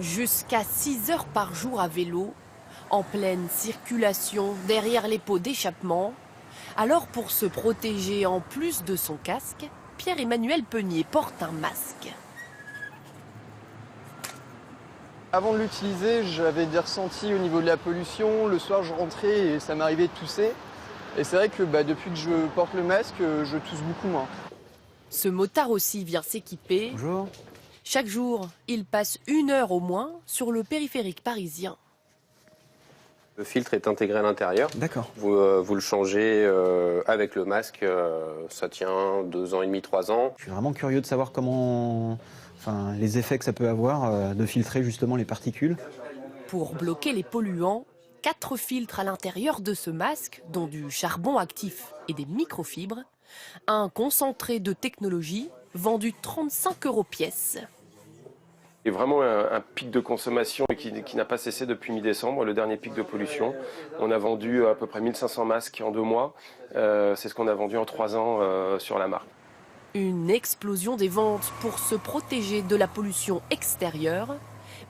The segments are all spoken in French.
Jusqu'à 6 heures par jour à vélo, en pleine circulation derrière les pots d'échappement. Alors pour se protéger en plus de son casque, Pierre-Emmanuel Peunier porte un masque. Avant de l'utiliser, j'avais des ressentis au niveau de la pollution. Le soir, je rentrais et ça m'arrivait de tousser. Et c'est vrai que depuis que je porte le masque, je tousse beaucoup moins. Ce motard aussi vient s'équiper. Bonjour. Chaque jour, il passe 1 heure au moins sur le périphérique parisien. Le filtre est intégré à l'intérieur. D'accord. Vous le changez avec le masque, ça tient 2 ans et demi, 3 ans. Je suis vraiment curieux de savoir les effets que ça peut avoir de filtrer justement les particules. Pour bloquer les polluants, 4 filtres à l'intérieur de ce masque, dont du charbon actif et des microfibres. Un concentré de technologie vendu 35 € pièce. Il y a vraiment un pic de consommation qui n'a pas cessé depuis mi-décembre, le dernier pic de pollution. On a vendu à peu près 1500 masques en 2 mois. C'est ce qu'on a vendu en 3 ans sur la marque. Une explosion des ventes pour se protéger de la pollution extérieure.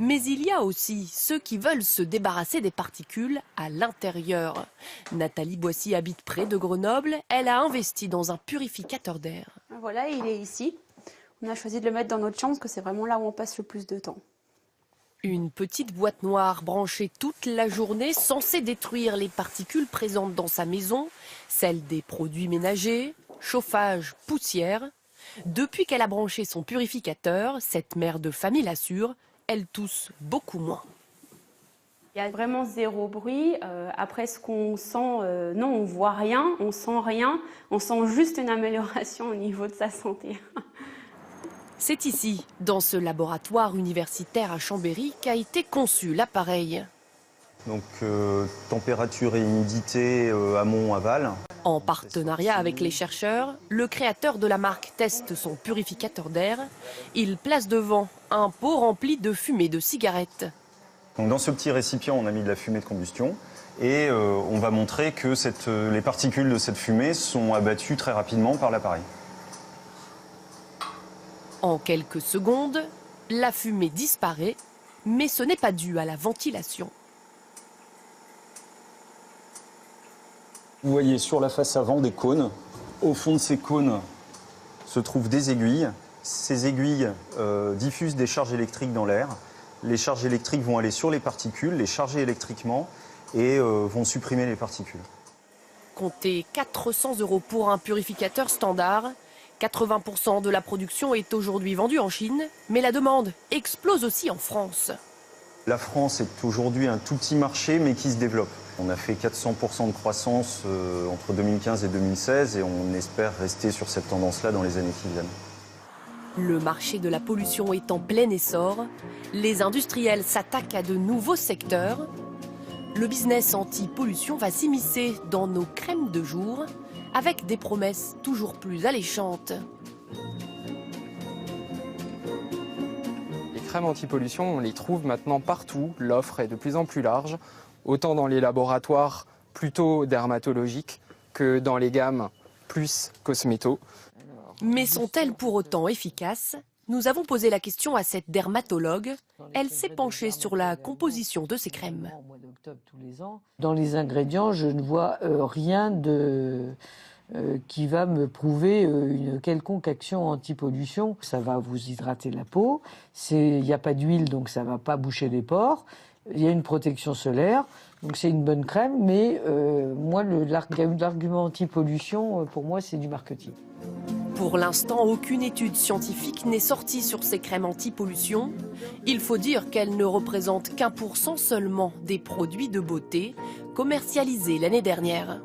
Mais il y a aussi ceux qui veulent se débarrasser des particules à l'intérieur. Nathalie Boissy habite près de Grenoble. Elle a investi dans un purificateur d'air. Voilà, il est ici. On a choisi de le mettre dans notre chambre parce que c'est vraiment là où on passe le plus de temps. Une petite boîte noire branchée toute la journée, censée détruire les particules présentes dans sa maison, celles des produits ménagers, chauffage, poussière. Depuis qu'elle a branché son purificateur, cette mère de famille l'assure, elle tousse beaucoup moins. Il y a vraiment 0 bruit. Après, ce qu'on sent, non, on voit rien, on sent rien. On sent juste une amélioration au niveau de sa santé. C'est ici, dans ce laboratoire universitaire à Chambéry, qu'a été conçu l'appareil. Donc température et humidité amont, aval. En partenariat avec les chercheurs, le créateur de la marque teste son purificateur d'air. Il place devant un pot rempli de fumée de cigarettes. Donc dans ce petit récipient, on a mis de la fumée de combustion et on va montrer que les particules de cette fumée sont abattues très rapidement par l'appareil. En quelques secondes, la fumée disparaît, mais ce n'est pas dû à la ventilation. Vous voyez sur la face avant des cônes. Au fond de ces cônes se trouvent des aiguilles. Ces aiguilles diffusent des charges électriques dans l'air. Les charges électriques vont aller sur les particules, les charger électriquement et vont supprimer les particules. Comptez 400 € pour un purificateur standard. 80% de la production est aujourd'hui vendue en Chine, mais la demande explose aussi en France. La France est aujourd'hui un tout petit marché, mais qui se développe. On a fait 400% de croissance entre 2015 et 2016 et on espère rester sur cette tendance-là dans les années qui viennent. Le marché de la pollution est en plein essor. Les industriels s'attaquent à de nouveaux secteurs. Le business anti-pollution va s'immiscer dans nos crèmes de jour avec des promesses toujours plus alléchantes. Les crèmes anti-pollution, on les trouve maintenant partout. L'offre est de plus en plus large, autant dans les laboratoires plutôt dermatologiques que dans les gammes plus cosméto. Mais sont-elles pour autant efficaces ? Nous avons posé la question à cette dermatologue. Elle s'est penchée sur la composition de ces crèmes. Dans les ingrédients, je ne vois rien qui va me prouver une quelconque action anti-pollution. Ça va vous hydrater la peau. Il n'y a pas d'huile, donc ça ne va pas boucher les pores. Il y a une protection solaire, donc c'est une bonne crème. Mais moi, l'argument anti-pollution, pour moi, c'est du marketing. Pour l'instant, aucune étude scientifique n'est sortie sur ces crèmes anti-pollution. Il faut dire qu'elles ne représentent qu'1% seulement des produits de beauté commercialisés l'année dernière.